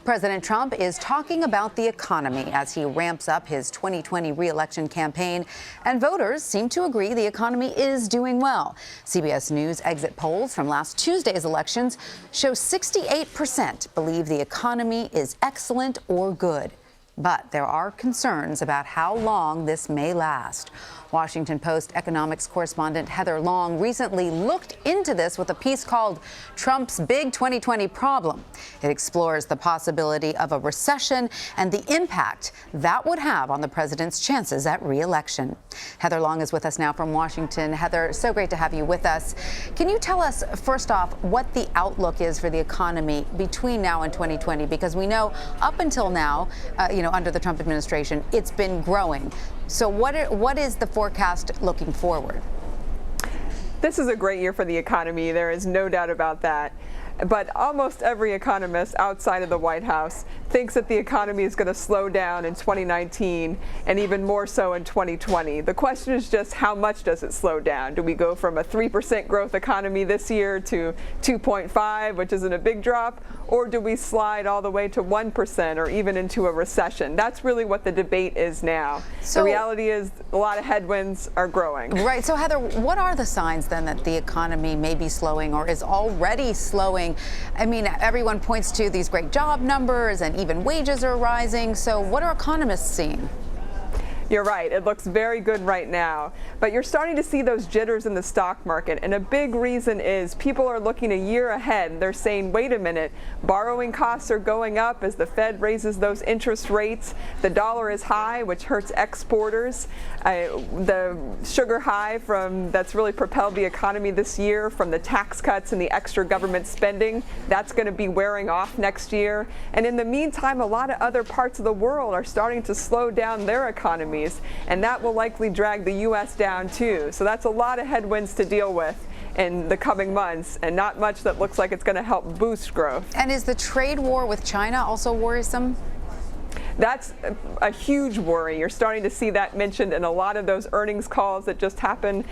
President Trump is talking about the economy as he ramps up his 2020 reelection campaign, and voters seem to agree the economy is doing well. CBS News exit polls from last Tuesday's elections show 68% believe the economy is excellent or good. But there are concerns about how long this may last. Washington Post economics correspondent Heather Long recently looked into this with a piece called Trump's Big 2020 Problem. It explores the possibility of a recession and the impact that would have on the president's chances at re-election. Heather Long is with us now from Washington. Heather, so great to have you with us. Can you tell us, first off, what the outlook is for the economy between now and 2020? Because we know up until now, under the Trump administration, it's been growing. So what is the forecast looking forward? This is a great year for the economy. There is no doubt about that. But almost every economist outside of the White House thinks that the economy is going to slow down in 2019 and even more so in 2020. The question is just how much does it slow down? Do we go from a 3% growth economy this year to 2.5, which isn't a big drop, or do we slide all the way to 1% or even into a recession? That's really what the debate is now. So, the reality is a lot of headwinds are growing. Right. So, Heather, what are the signs then that the economy may be slowing or is already slowing? I mean, everyone points to these great job numbers and even wages are rising. So what are economists seeing? You're right. It looks very good right now. But you're starting to see those jitters in the stock market. And a big reason is people are looking a year ahead. They're saying, wait a minute, borrowing costs are going up as the Fed raises those interest rates. The dollar is high, which hurts exporters. The sugar high that's really propelled the economy this year from the tax cuts and the extra government spending, that's going to be wearing off next year. And in the meantime, a lot of other parts of the world are starting to slow down their economies. And that will likely drag the U.S. down too. So that's a lot of headwinds to deal with in the coming months, and not much that looks like it's going to help boost growth. And is the trade war with China also worrisome? That's a huge worry. You're starting to see that mentioned in a lot of those earnings calls that just happened.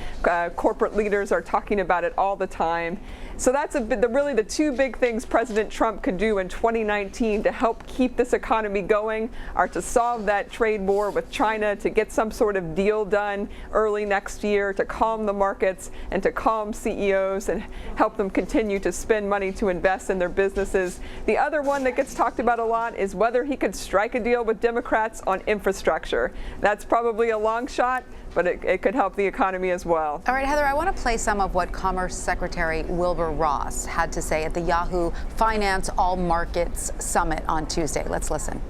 Corporate leaders are talking about it all the time. So that's really the two big things President Trump could do in 2019 to help keep this economy going are to solve that trade war with China, to get some sort of deal done early next year, to calm the markets and to calm CEOs and help them continue to spend money to invest in their businesses. The other one that gets talked about a lot is whether he could strike a deal with Democrats on infrastructure. That's probably a long shot, but it could help the economy as well. All right, Heather, I want to play some of what Commerce Secretary Wilbur Ross had to say at the Yahoo Finance All Markets Summit on Tuesday. Let's listen.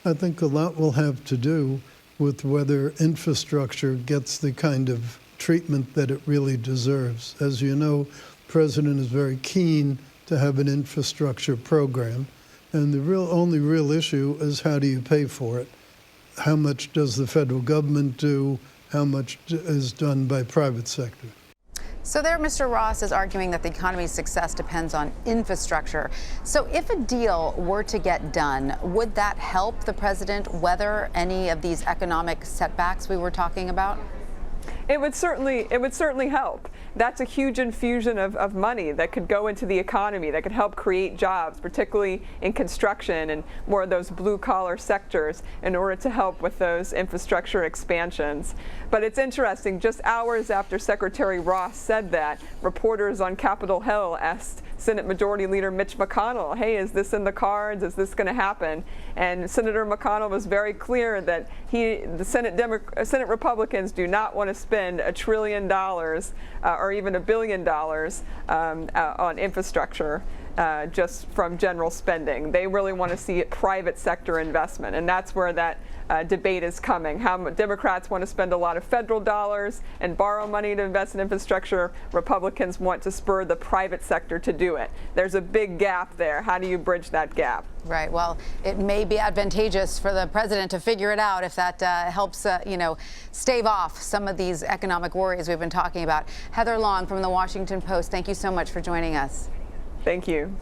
I think a lot will have to do with whether infrastructure gets the kind of treatment that it really deserves. As you know, the president is very keen to have an infrastructure program, and the only real issue is how do you pay for it? How much does the federal government do? How much is done by private sector? So there, Mr. Ross is arguing that the economy's success depends on infrastructure. So if a deal were to get done, would that help the president weather any of these economic setbacks we were talking about? It would certainly help. That's a huge infusion of money that could go into the economy, that could help create jobs, particularly in construction and more of those blue-collar sectors, in order to help with those infrastructure expansions. But it's interesting, just hours after Secretary Ross said that, reporters on Capitol Hill asked Senate Majority Leader Mitch McConnell, hey, is this in the cards? Is this going to happen? And Senator McConnell was very clear that the Senate Republicans do not want to spend $1 trillion or even $1 billion on infrastructure. Just from general spending. They really want to see private sector investment, and that's where that debate is coming. How Democrats want to spend a lot of federal dollars and borrow money to invest in infrastructure. Republicans want to spur the private sector to do it. There's a big gap there. How do you bridge that gap? Right. Well, it may be advantageous for the president to figure it out if that helps, stave off some of these economic worries we've been talking about. Heather Long from the Washington Post, thank you so much for joining us. Thank you.